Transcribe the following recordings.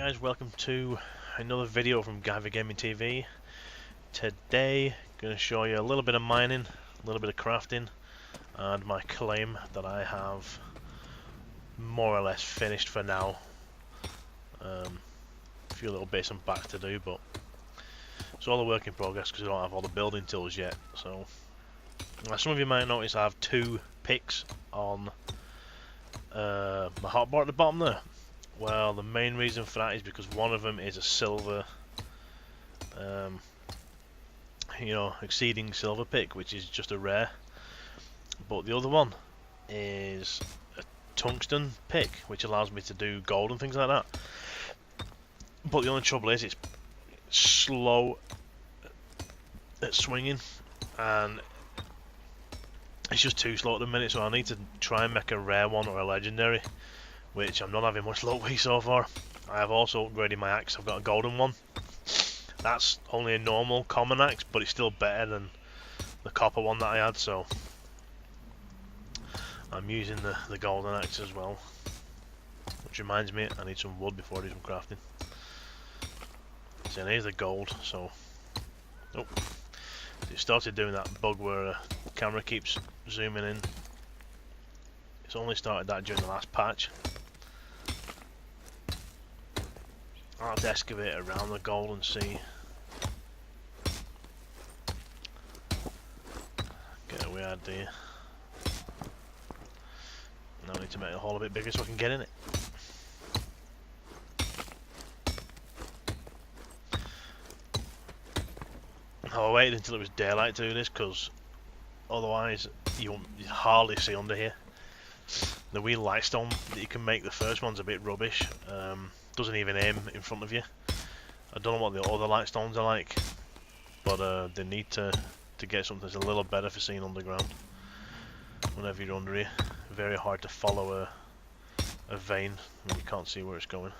Guys, welcome to another video from Guyver Gaming TV. Today, going to show you a little bit of mining, a little bit of crafting, and my claim that I have more or less finished for now. A few little bits and bats to do, but it's all a work in progress because I don't have all the building tools yet. So, as some of you might notice, I have two picks on my hotbar at the bottom there. Well, the main reason for that is because one of them is a silver, exceeding silver pick, which is just a rare. But the other one is a tungsten pick, which allows me to do gold and things like that. But the only trouble is it's slow at swinging, and it's just too slow at the minute, so I need to try and make a rare one or a legendary, which I'm not having much luck with so far. I have also upgraded my axe. I've got a golden one. That's only a normal common axe, but it's still better than the copper one that I had, so I'm using the golden axe as well. Which reminds me, I need some wood before I do some crafting. So here's the gold, so it started doing that bug where the camera keeps zooming in. It's only started that during the last patch. I'll have to excavate around the gold and see. Get a weird idea. Now I need to make the hole a bit bigger so I can get in it. I waited until it was daylight to do this because otherwise you hardly see under here. The wee lightstone that you can make, the first one's a bit rubbish. Doesn't even aim in front of you. I don't know what the other lightstones are like, but they need to get something that's a little better for seeing underground whenever you're under here. Very hard to follow a vein when you can't see where it's going.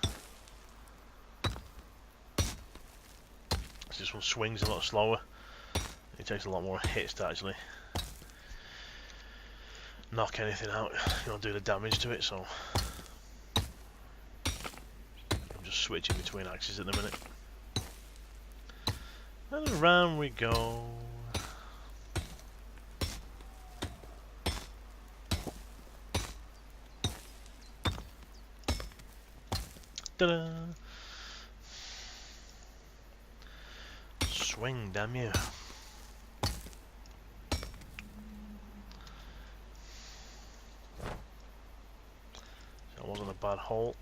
This one swings a lot slower. It takes a lot more hits to actually knock anything out, do the damage to it, so I'm just switching between axes at the minute. And around we go. Ta-da! Swing, damn you. That wasn't a bad hole.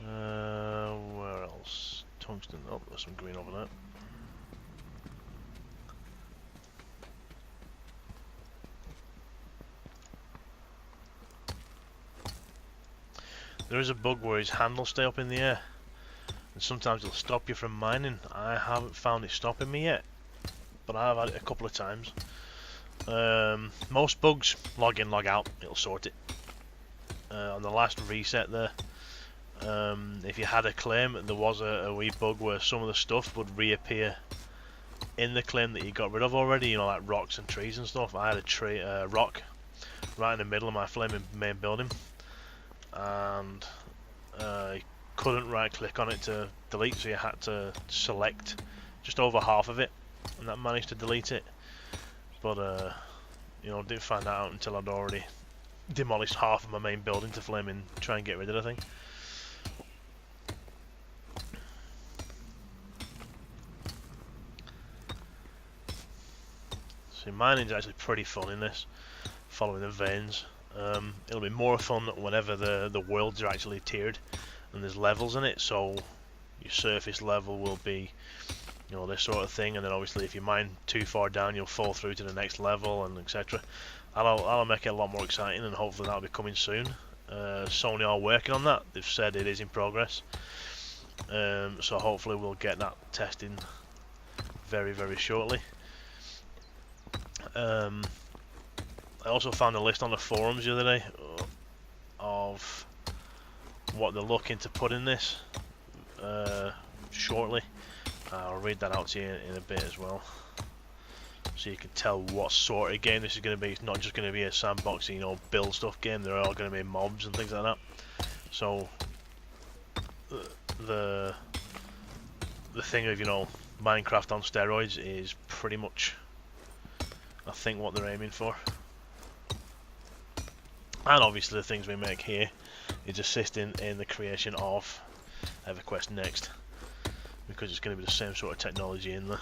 Where else? Tungsten. Oh, there's some green over there. There is a bug where his handles stay up in the air, and sometimes it'll stop you from mining. I haven't found it stopping me yet, but I have had it a couple of times. Most bugs, log in, log out, it'll sort it. On the last reset there, if you had a claim, there was a wee bug where some of the stuff would reappear in the claim that you got rid of already, like rocks and trees and stuff. I had a rock right in the middle of my flaming main building, and I couldn't right click on it to delete, so you had to select just over half of it, and that managed to delete it. But didn't find that out until I'd already demolished half of my main building to flaming try and get rid of the thing. So mining's actually pretty fun in this, following the veins. It'll be more fun whenever the worlds are actually tiered and there's levels in it, so your surface level will be this sort of thing, and then obviously if you mine too far down you'll fall through to the next level, and etc. I'll make it a lot more exciting, and hopefully that'll be coming soon. Sony are working on that. They've said it is in progress, so hopefully we'll get that testing very, very shortly. I also found a list on the forums the other day of what they're looking to put in this shortly. I'll read that out to you in a bit as well. so you can tell what sort of game this is going to be. It's not just going to be a sandboxing, you know, build stuff game. They're all going to be mobs and things like that. So the thing of, you know, Minecraft on steroids is pretty much, I think, what they're aiming for. And obviously the things we make here is assisting in the creation of EverQuest Next, because it's going to be the same sort of technology in there.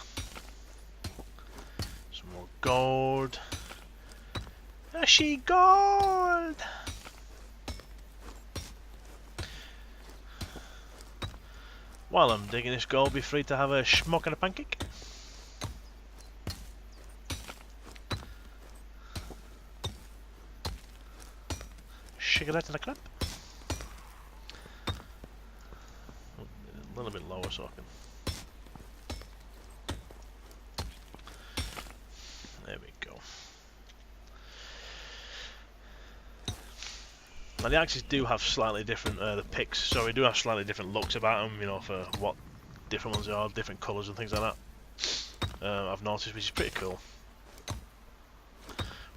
Some more gold. She gold! While I'm digging this gold, be free to have a schmuck and a pancake. Cigarette and a clap. A little bit lower so I can. There we go. Now the axes do have slightly different, the picks, sorry, do have slightly different looks about them, you know, for what different ones they are, different colours and things like that. I've noticed, which is pretty cool.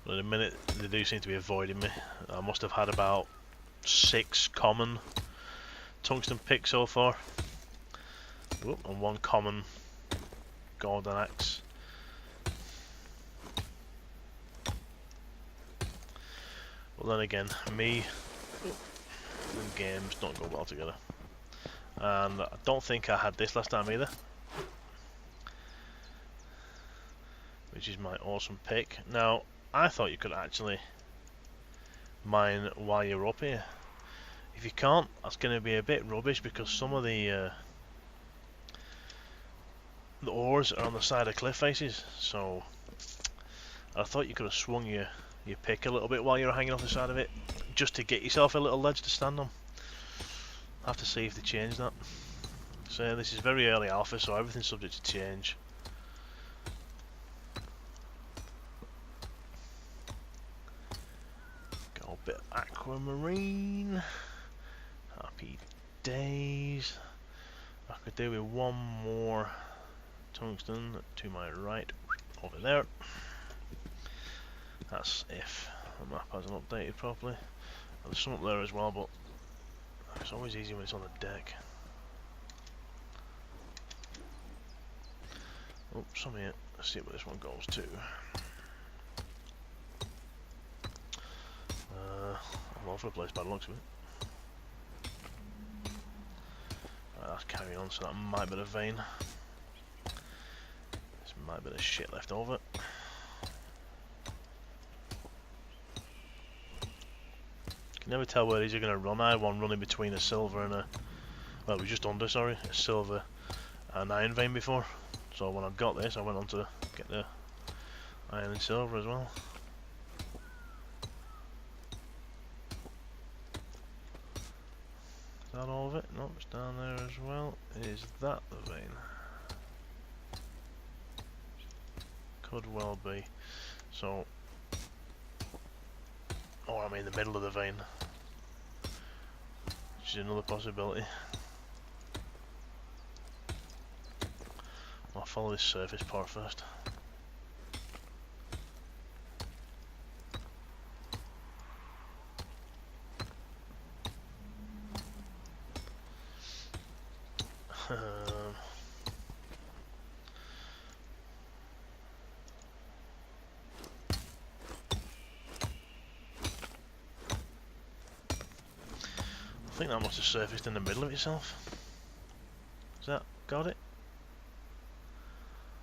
But in a minute, they do seem to be avoiding me. I must have had about 6 common tungsten picks so far. Oop, and 1 common golden axe. Well then again, me and games don't go well together. And I don't think I had this last time either, which is my awesome pick. Now, I thought you could actually mine while you're up here. If you can't, that's going to be a bit rubbish, because some of the ores are on the side of cliff faces. So I thought you could have swung your pick a little bit while you're hanging off the side of it, just to get yourself a little ledge to stand on. I'll have to see if they change that. So this is very early alpha, so everything's subject to change. Got a bit of aquamarine. Happy days. I could do with 1 more tungsten to my right, over there. That's if the map hasn't updated properly. There's some up there as well, but it's always easy when it's on the deck. Oh, some here. Let's see where this one goes to. I'm all over the place by the looks of it. Right, that's carrying on, so that might be the vein. This might be the shit left over. Can never tell where these are going to run. I had one running between a silver and a, well, it was just under, sorry, a silver and iron vein before. So when I got this, I went on to get the iron and silver as well. Is that all of it? No, it's down there as well. Is that the vein? Could well be. So, or I'm in the middle of the vein, which is another possibility. I'll follow this surface part first. I think that must have surfaced in the middle of itself. Has that got it?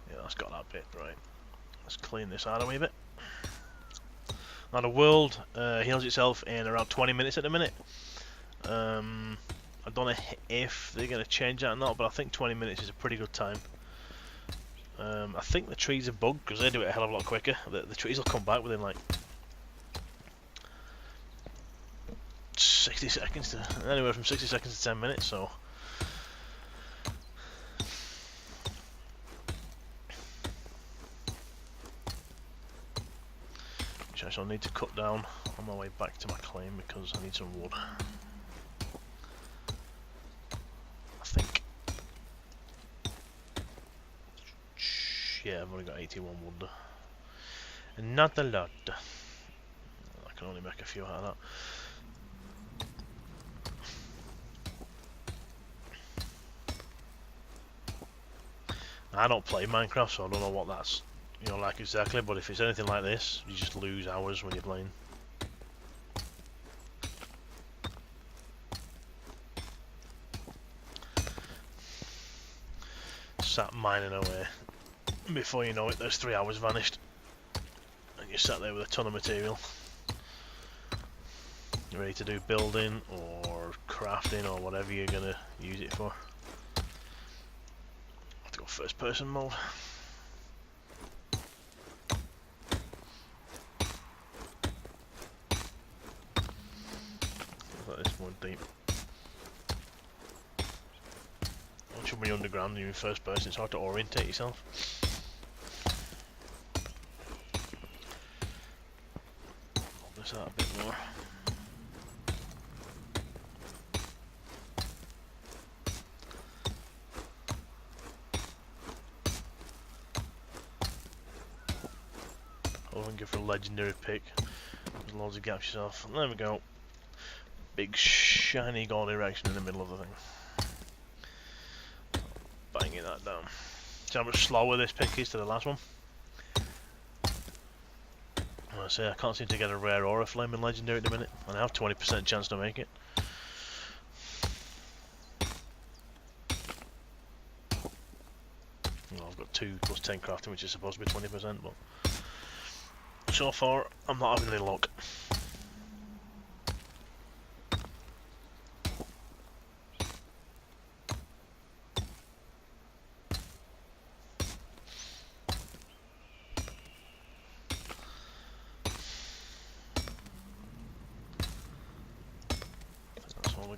Yeah, that's got that bit, right. Let's clean this out a wee bit. Now the world heals itself in around 20 minutes at the minute. I don't know if they're going to change that or not, but I think 20 minutes is a pretty good time. I think the trees are bugged, because they do it a hell of a lot quicker. The trees will come back within like 60 seconds to anywhere from 60 seconds to 10 minutes, so which I shall need to cut down on my way back to my claim, because I need some wood. I think, yeah, I've only got 81 wood. Not a lot. I can only make a few out of that. I don't play Minecraft, so I don't know what that's, you know, like exactly, but if it's anything like this, you just lose hours when you're playing. Sat mining away. Before you know it, there's 3 hours vanished. And you're sat there with a ton of material. You're ready to do building or crafting or whatever you're going to use it for. I have to go first person mode. Let this more deep. Once you're underground and you're in first person, it's hard to orientate yourself. Hold this out a bit more. Hold and give for a legendary pick. There's loads of gaps yourself. And there we go. Big shiny gold erection in the middle of the thing. Banging that down. See how much slower this pick is to the last one? I say I can't seem to get a rare or a flaming legendary at the minute, and I have 20% chance to make it. Well, I've got 2 plus 10 crafting, which is supposed to be 20%, but so far I'm not having any luck.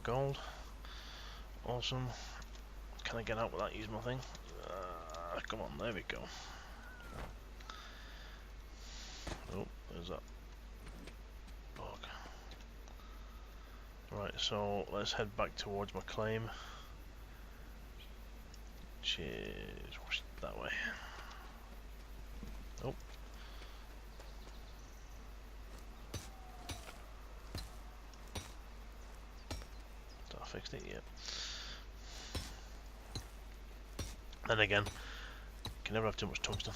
Gold. Awesome. Can I get out without using my thing? Come on, there we go. Oh, there's that bug. Right, so let's head back towards my claim. Cheers. That way. Oh. Fixed it yet. And again, can never have too much tungsten.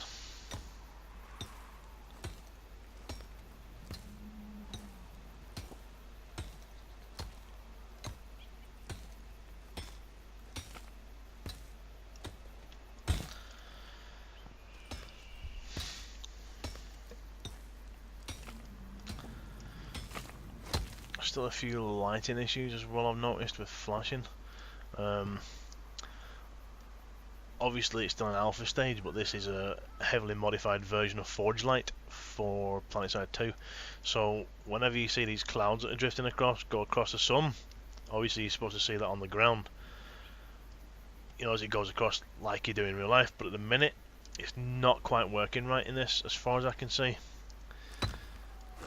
Still a few lighting issues as well, I've noticed, with flashing. Obviously it's still an alpha stage, but this is a heavily modified version of Forge Light for PlanetSide 2. So whenever you see these clouds that are drifting across, go across the sun, obviously you're supposed to see that on the ground, you know, as it goes across like you do in real life, but at the minute it's not quite working right in this, as far as I can see.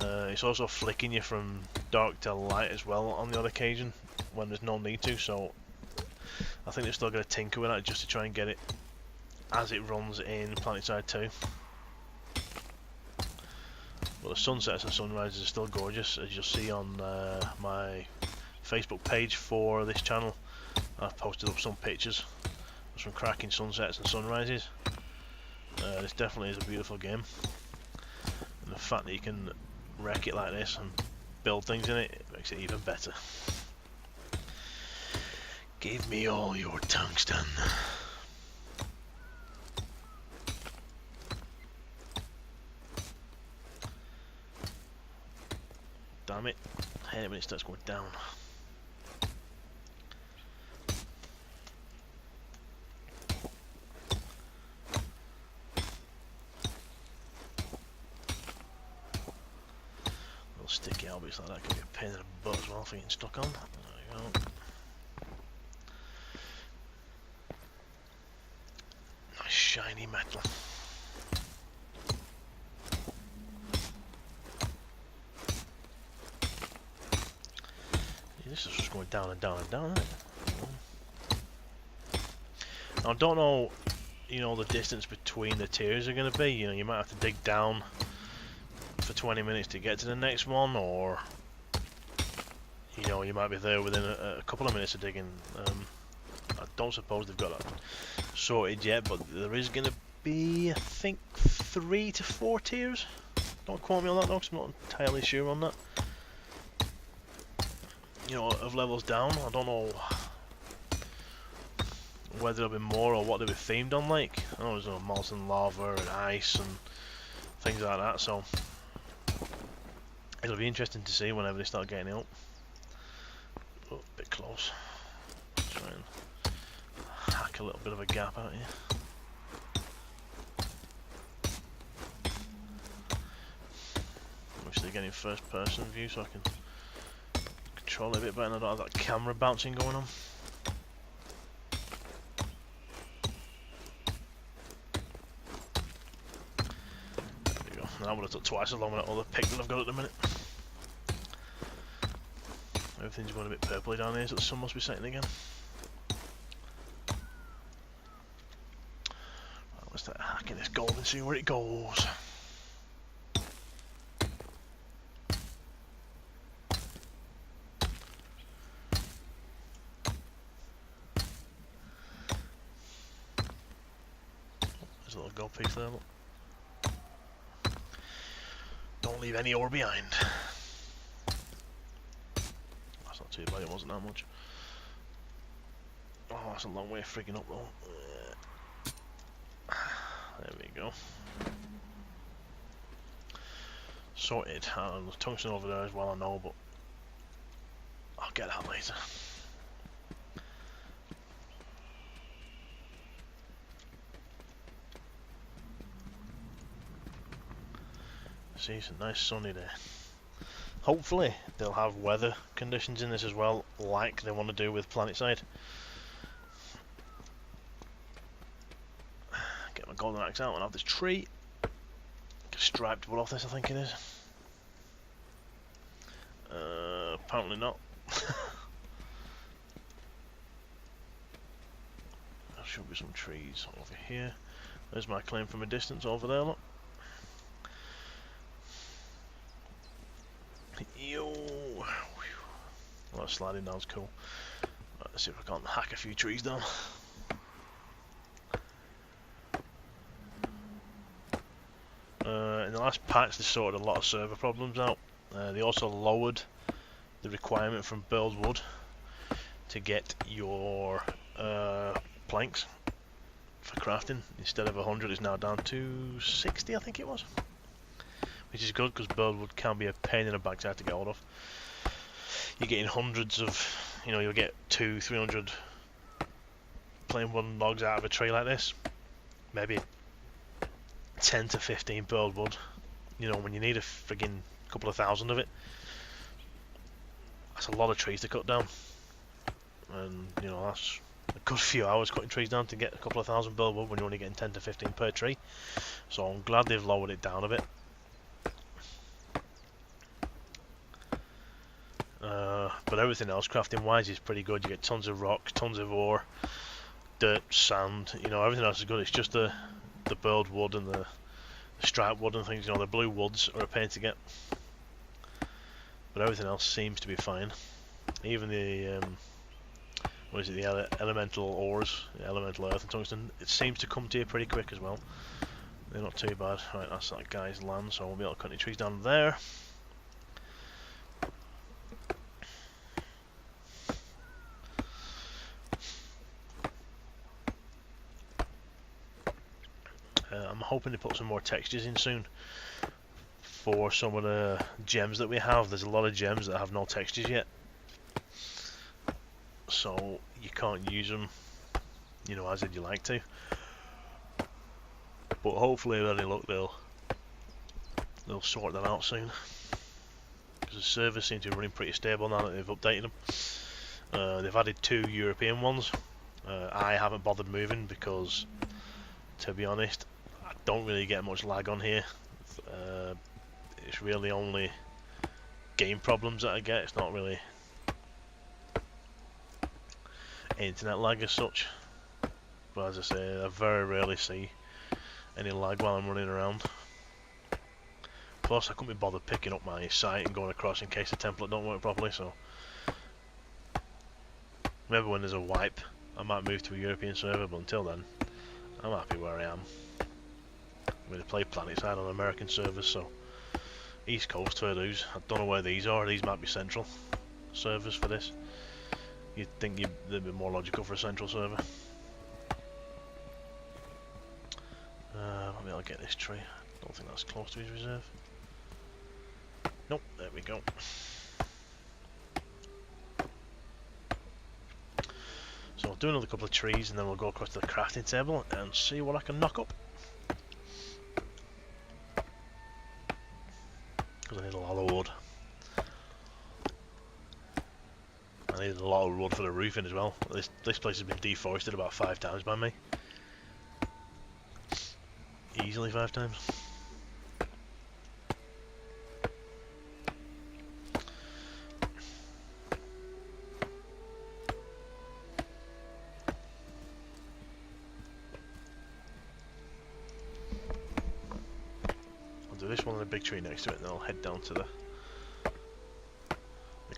It's also flicking you from dark to light as well on the odd occasion when there's no need to, so I think they're still going to tinker with that just to try and get it as it runs in PlanetSide 2. But the sunsets and sunrises are still gorgeous, as you'll see on my Facebook page for this channel. I've posted up some pictures of some cracking sunsets and sunrises. This definitely is a beautiful game, and the fact that you can wreck it like this and build things in it, it makes it even better. Give me all your tungsten. Damn it, I hate it when it starts going down. Sticky obviously, that could be a pain in the butt as well for getting stuck on. There we go. Nice shiny metal. Yeah, this is just going down and down and down, isn't it? Now, I don't know, you know, the distance between the tiers are going to be. You know, you might have to dig down for 20 minutes to get to the next one, or you know, you might be there within a couple of minutes of digging. I don't suppose they've got that sorted yet, but there is going to be, I think, 3 to 4 tiers. Don't quote me on that though, because I'm not entirely sure on that. You know, of levels down. I don't know whether there'll be more or what they'll be themed on. Like, I know there's molten lava and ice and things like that, so it'll be interesting to see whenever they start getting it up. Oh, a bit close. Try and hack a little bit of a gap out here. Wish they're getting first person view so I can control it a bit better and I don't have that camera bouncing going on. There we go. That would have took twice as long with that other pick that I've got at the minute. Everything's going a bit purpley down here, so the sun must be setting again. Right, let's start hacking this gold and see where it goes. There's a little gold piece there, look. Don't leave any ore behind. Not too bad, it wasn't that much. Oh, that's a long way frigging up though. There we go. Sorted. There's tungsten over there as well, I know, but I'll get that later. See, it's a nice sunny day. Hopefully they'll have weather conditions in this as well, like they want to do with Planetside. Get my golden axe out and have this tree. Get a striped wood off this, I think it is. Apparently not. There should be some trees over here. There's my claim from a distance over there, look. Yo, well, that sliding down's cool. Right, let's see if I can't hack a few trees down. In the last patch, they sorted a lot of server problems out. They also lowered the requirement from burled wood to get your planks for crafting. Instead of 100, it's now down to 60, I think it was. Which is good because burled wood can be a pain in the backside to get hold of. You're getting hundreds of, you know, you'll get 200-300 plain wooden logs out of a tree like this. Maybe 10 to 15 burled wood. You know, when you need a friggin' couple of thousand of it, that's a lot of trees to cut down. And, you know, that's a good few hours cutting trees down to get a couple of thousand burled wood when you're only getting 10 to 15 per tree. So I'm glad they've lowered it down a bit. But everything else crafting wise is pretty good. You get tons of rock, tons of ore, dirt, sand, you know, everything else is good. It's just the burled wood and the striped wood and things, you know, the blue woods are a pain to get. But everything else seems to be fine. Even the what is it, the elemental ores, the elemental earth and tungsten, it seems to come to you pretty quick as well. They're not too bad. Right, that's that guy's land, so I won't be able to cut any trees down there. I'm hoping to put some more textures in soon for some of the gems that we have. There's a lot of gems that have no textures yet, so you can't use them, you know, as you like to. But hopefully, with any luck, they'll sort that out soon. Because the servers seem to be running pretty stable now that they've updated them. They've added 2 European ones. I haven't bothered moving because, to be honest, I don't really get much lag on here. It's really only game problems that I get. It's not really internet lag as such. But as I say, I very rarely see any lag while I'm running around. Plus, I couldn't be bothered picking up my site and going across in case the template don't work properly, so... Maybe when there's a wipe, I might move to a European server, but until then, I'm happy where I am. I mean, I play Planetside on American servers, so... East Coast to-dos. I don't know where these are. These might be central servers for this. You'd think they'd be more logical for a central server. Maybe I'll get this tree. Don't think that's close to his reserve. Nope, there we go. So I'll do another couple of trees and then we'll go across to the crafting table and see what I can knock up. Because I need a lot of wood. I need a lot of wood for the roofing as well. This place has been deforested about 5 times by me. Easily 5 times. I'll do this one and a big tree next to it, and then I'll head down to the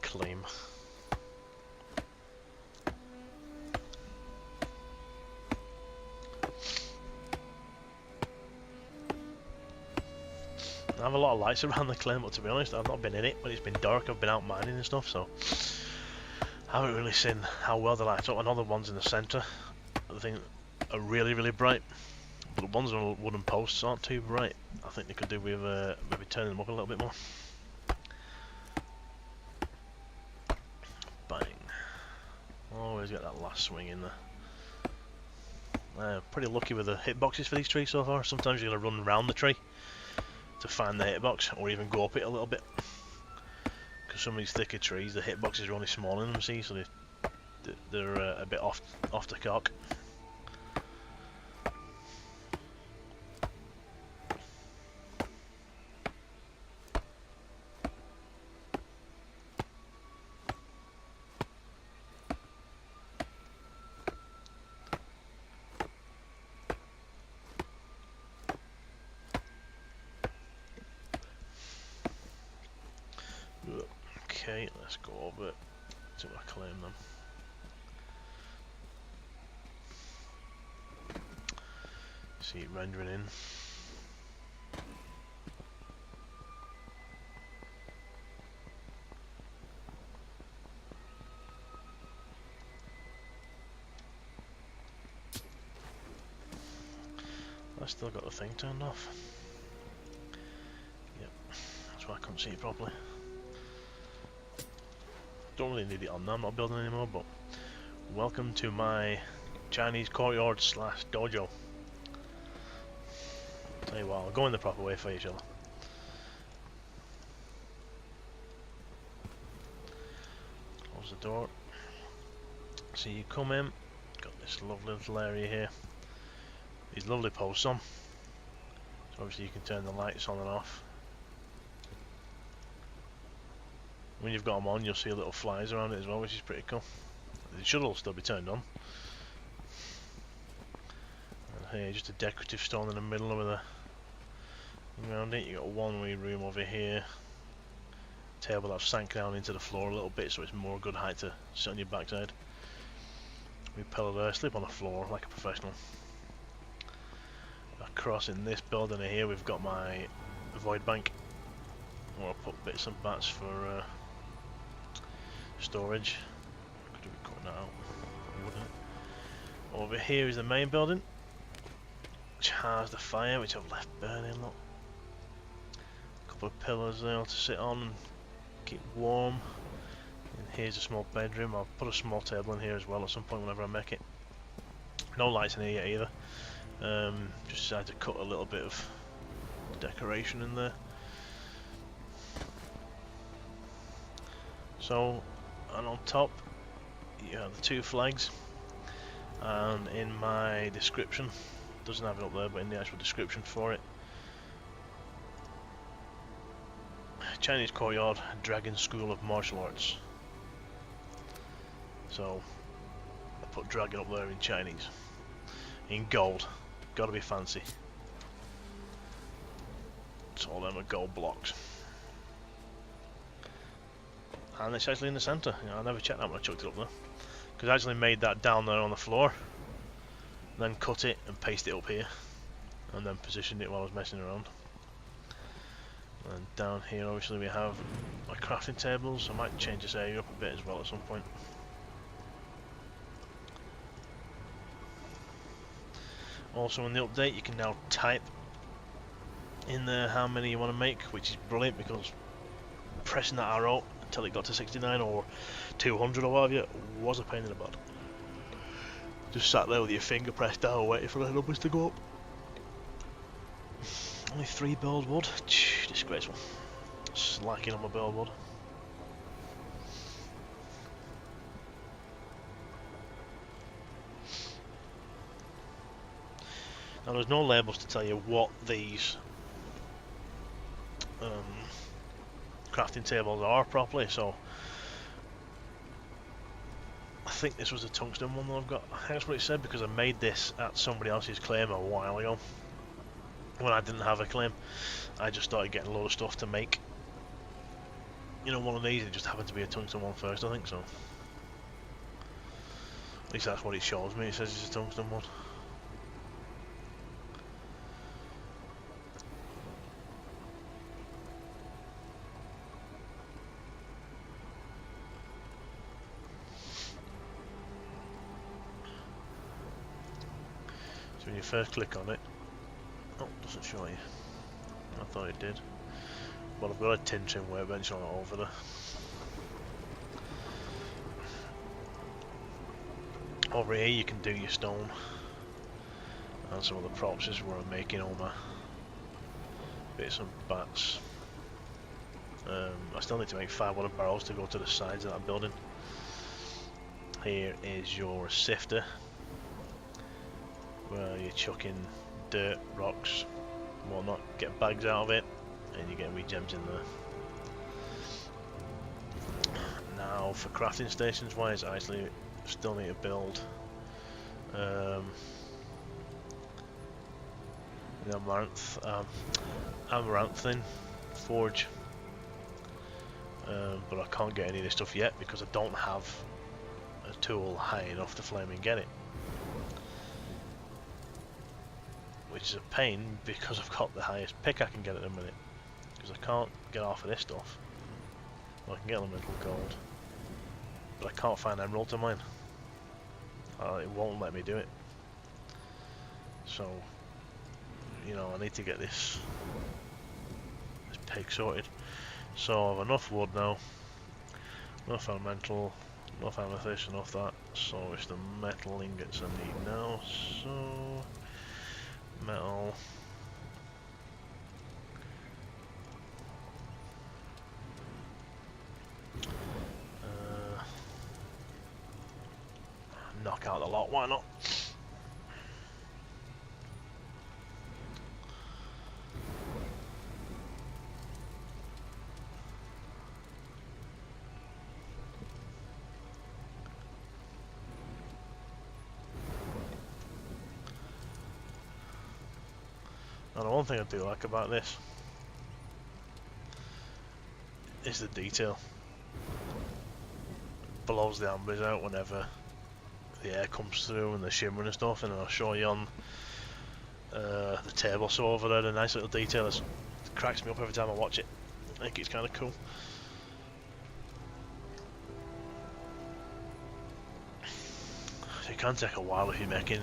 claim. I have a lot of lights around the claim, but to be honest, I've not been in it. When it's been dark, I've been out mining and stuff, so I haven't really seen how well the lights are. I know the ones in the centre, I think, are really, really bright, but the ones on wooden posts aren't too bright. I think they could do with maybe turning them up a little bit more. Bang! Always get that last swing in there. Pretty lucky with the hitboxes for these trees so far. Sometimes you're going to run around the tree to find the hitbox, or even go up it a little bit. Because some of these thicker trees, the hitboxes are only small in them, see, so they're a bit off the cock. Okay, let's go over to our claim then. See it rendering in. I still got the thing turned off. Yep, that's why I couldn't see it properly. Don't really need it on now, I'm not building anymore, but welcome to my Chinese courtyard slash dojo. Tell you what, I'll go in the proper way for each other. Close the door. So you come in, got this lovely little area here. These lovely posts on. So obviously you can turn the lights on and off. When you've got them on, you'll see little flies around it as well, which is pretty cool. It should all still be turned on. And here, just a decorative stone in the middle over there. Around it, you got one wee room over here. Table that's sank down into the floor a little bit, so it's more good height to sit on your backside. We pillow there, sleep on the floor like a professional. Across in this building here, we've got my void bank, where I'll put bits and bats for storage. Could we cut that out? Wouldn't it? Over here is the main building, which has the fire, which I've left burning. Look, a couple of pillars there to sit on and keep warm. And here's a small bedroom. I'll put a small table in here as well at some point whenever I make it. No lights in here yet either. Just decided to cut a little bit of decoration in there. So, and on top you have the 2 flags, and in my description, doesn't have it up there, but in the actual description for it, Chinese Courtyard, Dragon School of Martial Arts. So I put dragon up there in Chinese, in gold, gotta be fancy. So all them are gold blocks. And it's actually in the centre. You know, I never checked that when I chucked it up there. Because I actually made that down there on the floor. Then cut it and paste it up here. And then positioned it while I was messing around. And down here obviously we have my crafting tables. I might change this area up a bit as well at some point. Also in the update you can now type in there how many you want to make, which is brilliant because pressing that arrow until it got to 69 or 200 or whatever was a pain in the butt. Just sat there with your finger pressed down waiting for the numbers to go up. Only 3 build wood, disgraceful. Slacking on my build wood. Now there's no labels to tell you what these crafting tables are properly, so I think this was a tungsten one that I've got. That's what it said because I made this at somebody else's claim a while ago when I didn't have a claim. I just started getting a load of stuff to make, you know, one of these. It just happened to be a tungsten one first, I think, so at least that's what it shows me. It says it's a tungsten one. So when you first click on it, oh, it doesn't show you. I thought it did. Well, I've got a tin trim workbench on it over there. Over here you can do your stone. And some of the props is where I'm making all my bits and bats. I still need to make 5 wooden barrels to go to the sides of that building. Here is your sifter, where you're chucking dirt, rocks, and whatnot, get bags out of it, and you get wee gems in there. Now for crafting stations wise, I actually still need to build the amaranthine forge, but I can't get any of this stuff yet because I don't have a tool high enough to flame and get it. Which is a pain because I've got the highest pick I can get at the minute. Because I can't get off of this stuff. Well, I can get elemental gold, but I can't find emerald to mine. It won't let me do it. So, you know, I need to get this pick sorted. So I have enough wood now, enough elemental, enough amethyst, enough that. So it's the metal ingots I need now. So metal. Knock out the lot, why not? And the one thing I do like about this is the detail. Blows the ambers out whenever the air comes through and the shimmering and stuff, and I'll show you on the table so over there, the nice little detail. It cracks me up every time I watch it. I think it's kind of cool. So it can take a while if you're making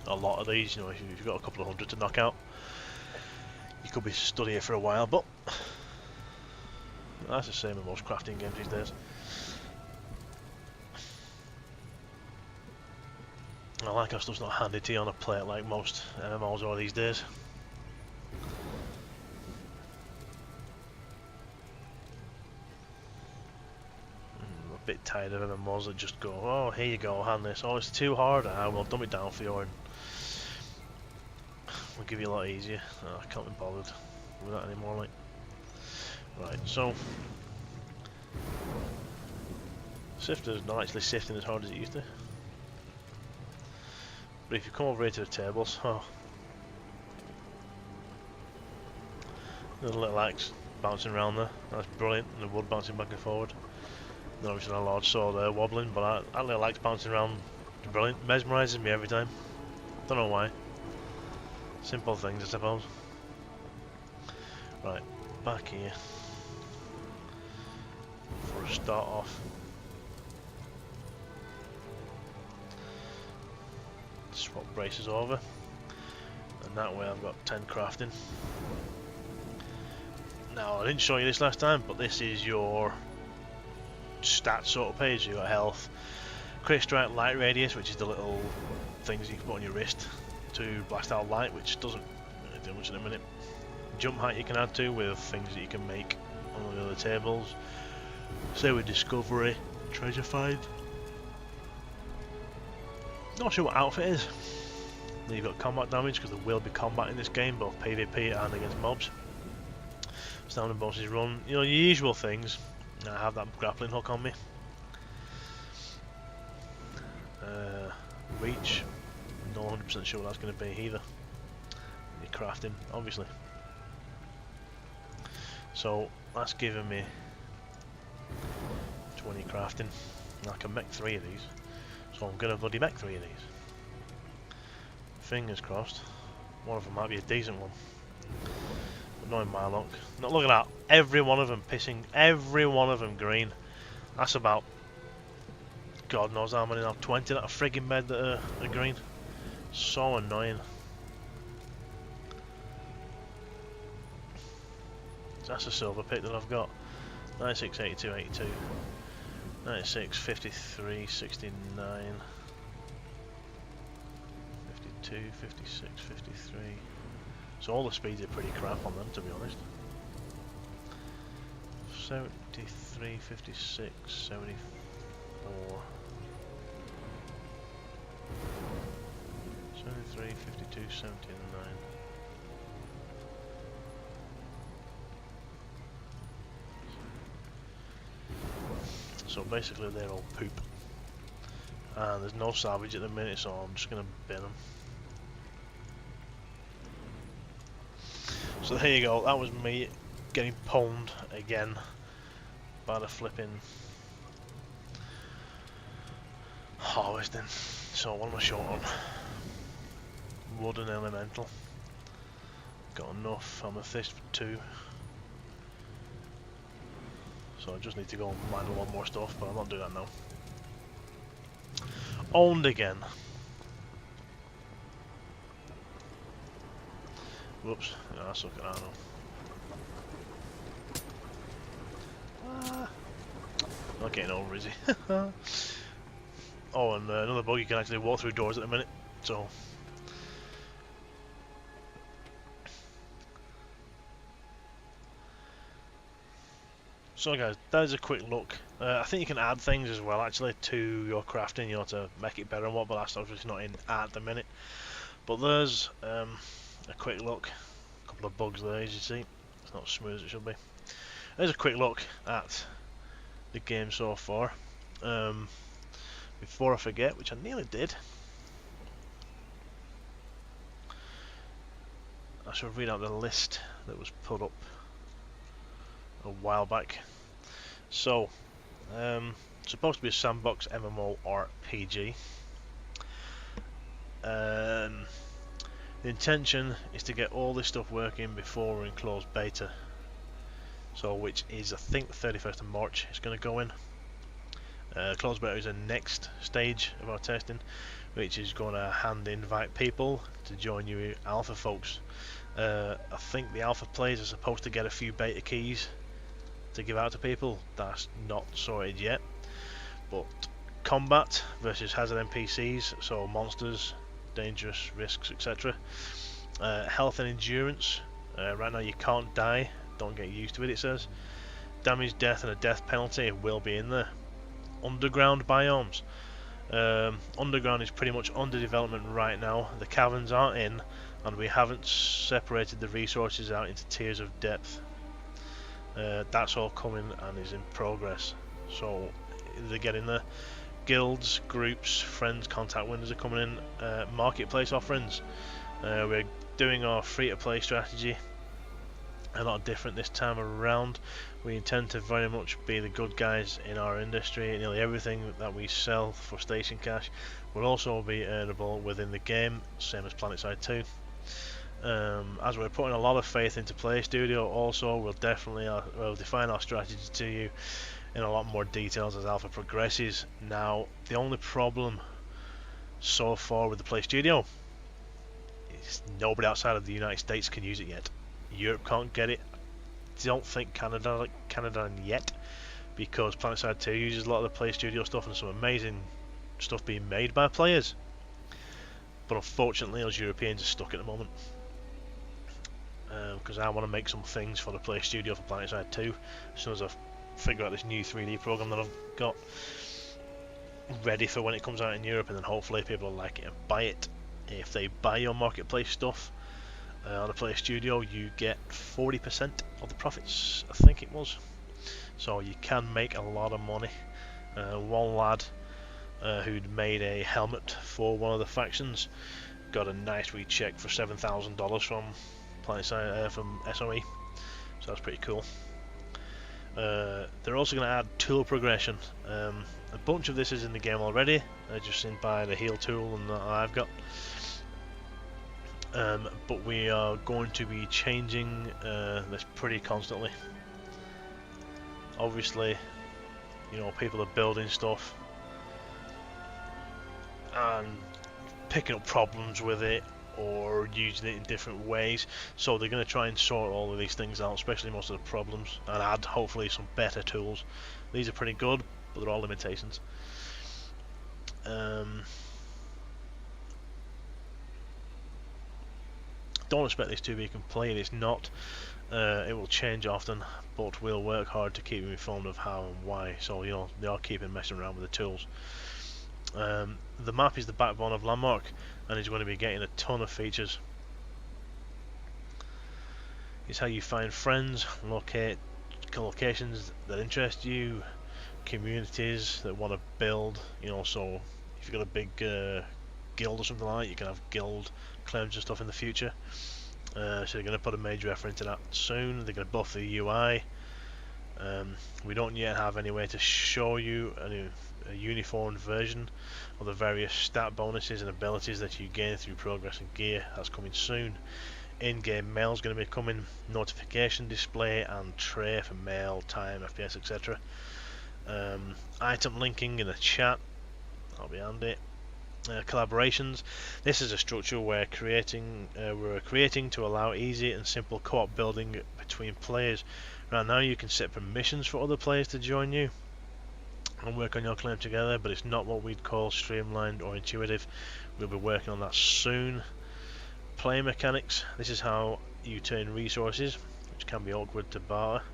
a lot of these, you know, if you've got a couple of hundred to knock out, you could be stood here for a while, but that's the same in most crafting games these days. I like how stuff's not handed to you on a plate like most MMOs are these days. I'm a bit tired of MMOs that just go, oh, here you go, hand this. Oh, it's too hard. I will dumb it down for you and we'll give you a lot easier. Oh, I can't be bothered with that anymore. Like, right, so Sifter's not actually sifting as hard as it used to. But if you come over here to the tables, oh, There's a little axe bouncing around there. That's brilliant. And the wood bouncing back and forward. Then obviously a large sword there wobbling, but that little axe bouncing around is brilliant. Mesmerises me every time. Don't know why. Simple things, I suppose. Right, back here. For a start off. Swap braces over. And that way I've got 10 crafting. Now, I didn't show you this last time, but this is your stats sort of page. You've got health, crit strike, light radius, which is the little things you can put on your wrist to blast out light, which doesn't really do much in a minute. Jump height you can add to with things that you can make on the other tables. Say with discovery, treasure find. Not sure what outfit is. Then you've got combat damage, because there will be combat in this game, both PvP and against mobs. Standing bosses run, you know, your usual things. I have that grappling hook on me. Reach, not 100% sure what that's going to be either. Your crafting, obviously. So that's giving me 20 crafting. I can make 3 of these, so I'm going to bloody make 3 of these. Fingers crossed. One of them might be a decent one. But not in my luck. Not looking at every one of them pissing, every one of them green. That's about, God knows how many now, 20 that are frigging bed that are green. So annoying. That's a silver pick that I've got. 96, 82, 82. 96, 53, 69. 52, 56, 53. So all the speeds are pretty crap on them, to be honest. 73, 56, 74. 73, 52, 79. So basically they're all poop. And there's no salvage at the minute, so I'm just going to bin them. So there you go, that was me getting pwned again by the flipping harvesting. So what am I short on? Wood and elemental. Got enough amethyst for 2. So I just need to go and mine a lot more stuff, but I'm not doing that now. Owned again. Whoops, no, that's okay, I don't know. Not getting over, is he? Oh, and another bug, you can actually walk through doors at the minute, so... So guys, that is a quick look. I think you can add things as well actually to your crafting, you know, to make it better and what, but that's obviously not in at the minute. But there's a quick look. A couple of bugs there, as you see. It's not as smooth as it should be. There's a quick look at the game so far. Before I forget, which I nearly did, I shall read out the list that was put up a while back. So, supposed to be a sandbox MMO RPG. The intention is to get all this stuff working before we're in closed beta. So, which is I think the 31st of March it's going to go in. Closed beta is the next stage of our testing, which is going to invite people to join you alpha folks. I think the alpha players are supposed to get a few beta keys to give out to people. That's not sorted yet, but combat versus hazard NPCs, so monsters, dangerous risks, etc. Health and endurance, right now you can't die, don't get used to it, it says. Damage, death and a death penalty will be in there. Underground biomes, underground is pretty much under development right now. The caverns aren't in, and we haven't separated the resources out into tiers of depth. That's all coming and is in progress, so they're getting there. Guilds, groups, friends, contact windows are coming in. Marketplace offerings, we're doing our free to play strategy a lot different this time around. We intend to very much be the good guys in our industry. Nearly everything that we sell for station cash will also be earnable within the game, same as PlanetSide 2. As we're putting a lot of faith into Play Studio, also we'll definitely we'll define our strategy to you in a lot more details as alpha progresses. Now, the only problem so far with the Play Studio is nobody outside of the United States can use it yet. Europe can't get it. Don't think Canada yet, because PlanetSide 2 uses a lot of the Play Studio stuff and some amazing stuff being made by players. But unfortunately, us Europeans are stuck at the moment. Because I want to make some things for the Play Studio for PlanetSide 2 as soon as I figure out this new 3D program that I've got ready for when it comes out in Europe, and then hopefully people will like it and buy it. If they buy your marketplace stuff on the Play Studio, you get 40% of the profits, I think it was. So you can make a lot of money. One lad who'd made a helmet for one of the factions got a nice recheck for $7,000 from PlanetSide from SOE, so that's pretty cool. They're also going to add tool progression. A bunch of this is in the game already, just in by the heal tool and that I've got. But we are going to be changing this pretty constantly. Obviously, you know, people are building stuff and picking up problems with it or using it in different ways, so they're going to try and sort all of these things out, especially most of the problems, and add hopefully some better tools. These are pretty good, but they're all limitations. Don't expect this to be complete, it's not. It will change often, but we'll work hard to keep you informed of how and why, so you know, they are keeping messing around with the tools. The map is the backbone of Landmark and is going to be getting a ton of features. It's how you find friends, locate locations that interest you, communities that want to build, you know, so if you've got a big guild or something like that, you can have guild claims and stuff in the future. So they're going to put a major effort into that soon. They're going to buff the UI. We don't yet have any way to show you a uniformed version of the various stat bonuses and abilities that you gain through progress and gear. That's coming soon. In-game mail is going to be coming, notification display and tray for mail, time, FPS, etc. Item linking in the chat, that'll be handy. Collaborations. This is a structure we're creating to allow easy and simple co-op building between players. Right now you can set permissions for other players to join you and work on your claim together, but it's not what we'd call streamlined or intuitive. We'll be working on that soon. Play mechanics. This is how you turn resources, which can be awkward to barter,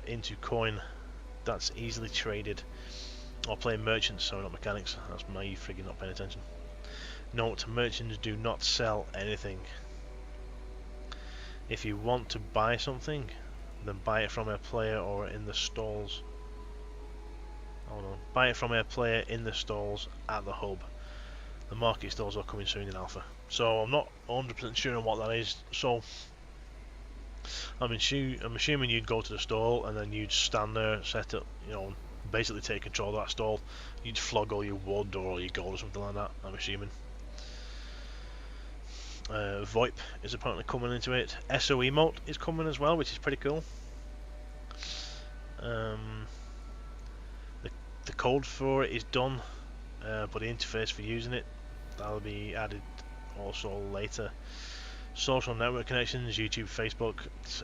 into coin that's easily traded. Or play merchants, sorry, not mechanics. That's my friggin' not paying attention. Note, merchants do not sell anything. If you want to buy something, then buy it from a player or in the stalls. Oh no, buy it from a player in the stalls at the hub. The market stalls are coming soon in alpha. So I'm not 100% sure on what that is. So I'm assuming you'd go to the stall and then you'd stand there, set up, you know, basically take control of that stall. You'd flog all your wood or all your gold or something like that, I'm assuming. VoIP is apparently coming into it. SO emote is coming as well, which is pretty cool. The code for it is done, but the interface for using it, that'll be added also later. Social network connections, YouTube, Facebook,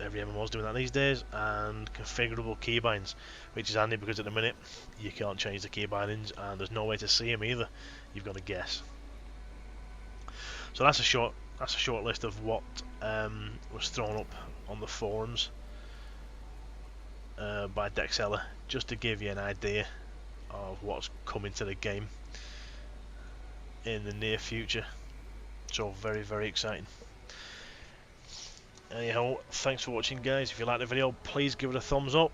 every MMO's doing that these days, and configurable keybinds, which is handy because at the minute you can't change the key bindings and there's no way to see them either. You've got to guess. So that's a short list of what was thrown up on the forums by Dexella, just to give you an idea of what's coming to the game in the near future. So very, very exciting. Anyhow, thanks for watching, guys. If you like the video, please give it a thumbs up.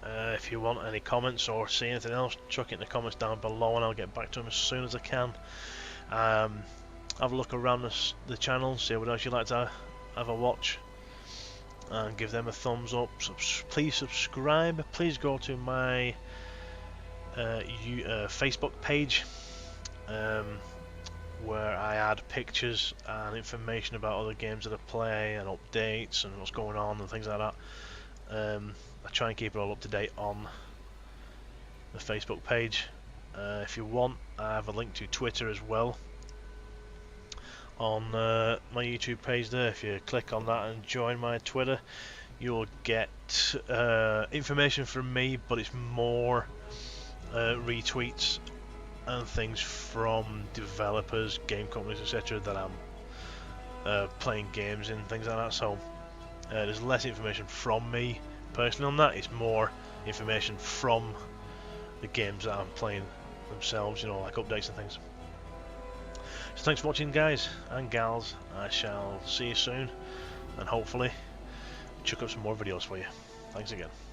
If you want any comments or see anything else, chuck it in the comments down below and I'll get back to them as soon as I can. Have a look around the channel, see what else you'd like to have a watch. and give them a thumbs up. Please subscribe. Please go to my Facebook page, where I add pictures and information about other games that I play and updates and what's going on and things like that. I try and keep it all up to date on the Facebook page. If you want, I have a link to Twitter as well on my YouTube page there. If you click on that and join my Twitter, you'll get information from me, but it's more retweets and things from developers, game companies, etc. that I'm playing games in, things like that. So there's less information from me personally on that. It's more information from the games that I'm playing themselves, you know, like updates and things. So thanks for watching, guys and gals. I shall see you soon, and hopefully chuck up some more videos for you. Thanks again.